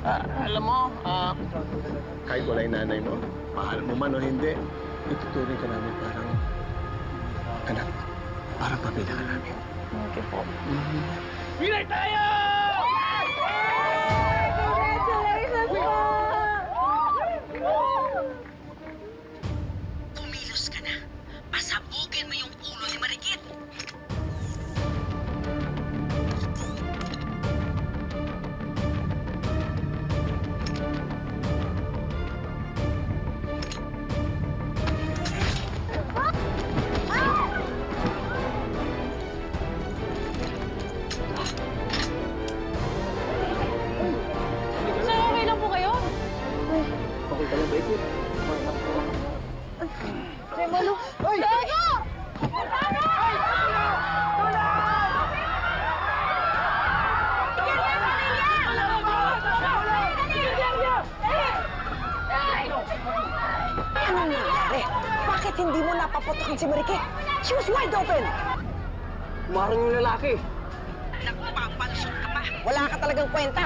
Alam mo, kahit wala yung nanay mo, mahal mo man o hindi, ituturing ka namin parang anak, parang pamilya ka namin. Thank you po. Pilay tayo! Congratulations po! Kumilos ka na. Pasabugin mo yung ulo ni Marikit. Sir, okay lang po kayo? Okay ka lang ba ito? Sir, Malo. Gago! Anong nangyari? Bakit hindi mo napaputokan si Marikit? She was wide open! Umarang yung lalaki. Nagpapalusot ka pa. Wala ka talagang kwenta.